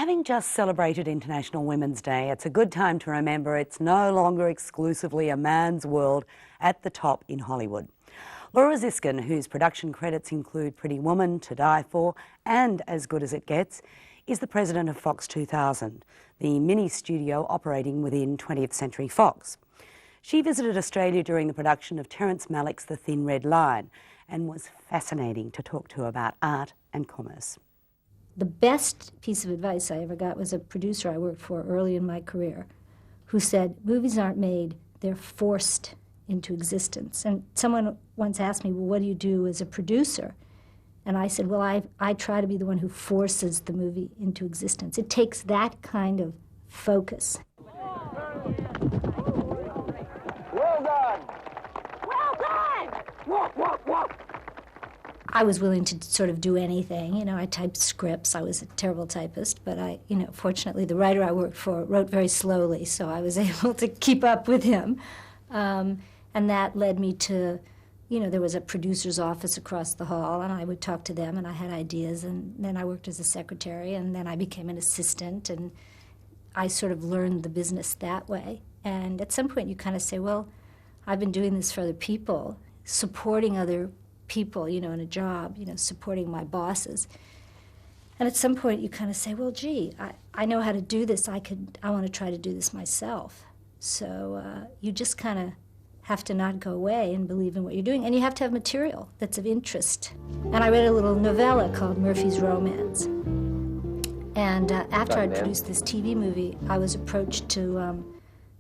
Having just celebrated International Women's Day, it's a good time to remember it's no longer exclusively a man's world at the top in Hollywood. Laura Ziskin, whose production credits include Pretty Woman, To Die For and As Good As It Gets, is the president of Fox 2000, the mini studio operating within 20th Century Fox. She visited Australia during the production of Terrence Malick's The Thin Red Line and was fascinating to talk to about art and commerce. The best piece of advice I ever got was a producer I worked for early in my career who said, movies aren't made, they're forced into existence. And someone once asked me, well, what do you do as a producer? And I said, well, I try to be the one who forces the movie into existence. It takes that kind of focus. Well done! Well done! Walk, walk, walk! I was willing to sort of do anything. You know, I typed scripts. I was a terrible typist, but fortunately, the writer I worked for wrote very slowly, so I was able to keep up with him. And that led me to, there was a producer's office across the hall, and I would talk to them, and I had ideas, and then I worked as a secretary, and then I became an assistant, and I sort of learned the business that way. And at some point, you kind of say, well, I've been doing this for other people, supporting other people, in a job, supporting my bosses. And at some point you kind of say, well, gee, I know how to do this. I want to try to do this myself. So you just kind of have to not go away and believe in what you're doing. And you have to have material that's of interest. And I read a little novella called Murphy's Romance. And after I produced this TV movie, I was approached to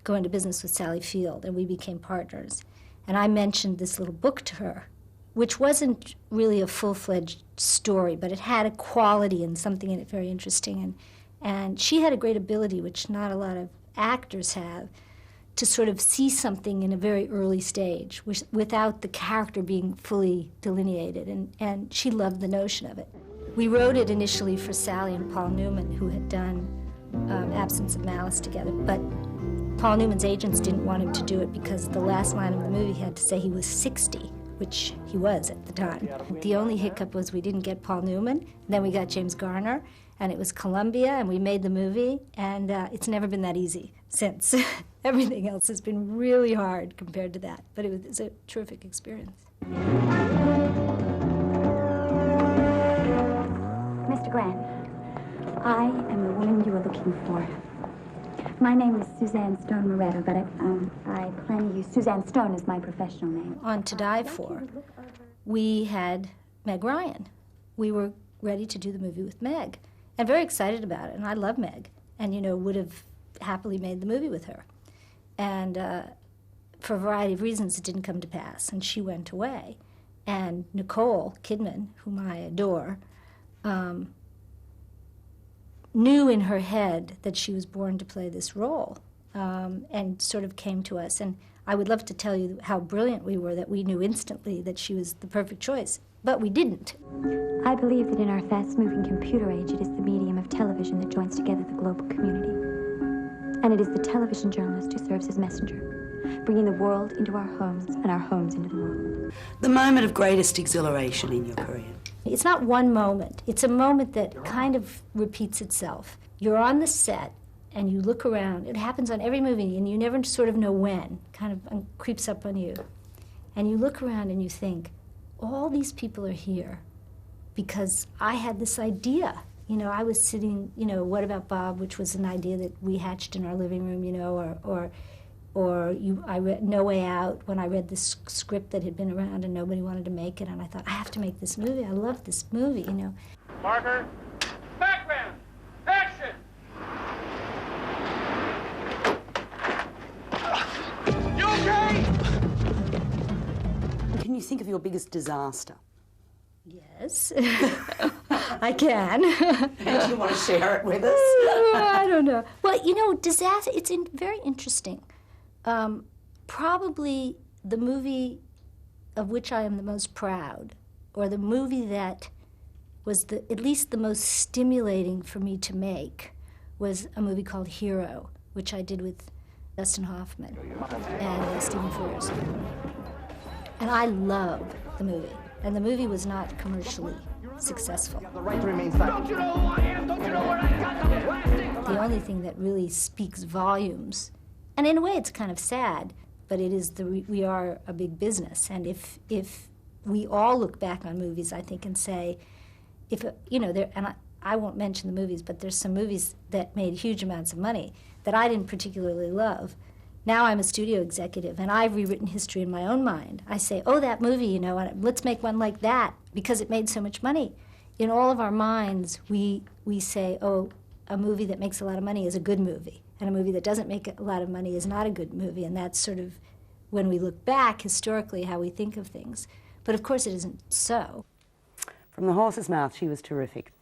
go into business with Sally Field, and we became partners. And I mentioned this little book to her, which wasn't really a full-fledged story, but it had a quality and something in it very interesting. And she had a great ability, which not a lot of actors have, to sort of see something in a very early stage without the character being fully delineated. And she loved the notion of it. We wrote it initially for Sally and Paul Newman, who had done Absence of Malice together. But Paul Newman's agents didn't want him to do it because the last line of the movie had to say he was 60. Which he was at the time. The only hiccup was we didn't get Paul Newman, then we got James Garner, and it was Columbia, and we made the movie, and it's never been that easy since. Everything else has been really hard compared to that, but it was a terrific experience. Mr. Grant, I am the woman you are looking for. My name is Suzanne Stone Moretto, but I plan to use Suzanne Stone as my professional name. On To Die For, we had Meg Ryan. We were ready to do the movie with Meg, and very excited about it, and I love Meg, and, would have happily made the movie with her. And for a variety of reasons, it didn't come to pass, and she went away. And Nicole Kidman, whom I adore, knew in her head that she was born to play this role, and sort of came to us. And I would love to tell you how brilliant we were that we knew instantly that she was the perfect choice, but we didn't. I believe that in our fast-moving computer age, it is the medium of television that joins together the global community. And it is the television journalist who serves as messenger, bringing the world into our homes and our homes into the world. The moment of greatest exhilaration in your career? It's not one moment. It's a moment that kind of repeats itself. You're on the set, and you look around. It happens on every movie, and you never sort of know when. Kind of creeps up on you. And you look around and you think, all these people are here because I had this idea. I was sitting, What About Bob, which was an idea that we hatched in our living room, I read No Way Out when I read this script that had been around and nobody wanted to make it, and I thought, I have to make this movie. I love this movie, Marker, background, action! You okay? Can you think of your biggest disaster? Yes, I can. Do you want to share it with us? I don't know. Well, disaster, it's very interesting. Probably the movie of which I am the most proud, or the movie that was at least the most stimulating for me to make, was a movie called Hero, which I did with Dustin Hoffman and Stephen Frears. And I love the movie. And the movie was not commercially successful. The right to remain silent. Don't you know who I am? Don't you know where I got the the only thing that really speaks volumes, and in a way it's kind of sad, but it is we are a big business, and if we all look back on movies, I think, and say, I won't mention the movies, but there's some movies that made huge amounts of money that I didn't particularly love. Now I'm a studio executive, and I've rewritten history in my own mind. I say, oh, that movie, let's make one like that because it made so much money. In all of our minds, we say, oh, a movie that makes a lot of money is a good movie, and a movie that doesn't make a lot of money is not a good movie, and that's sort of, when we look back historically, how we think of things. But of course it isn't so. From the horse's mouth, she was terrific.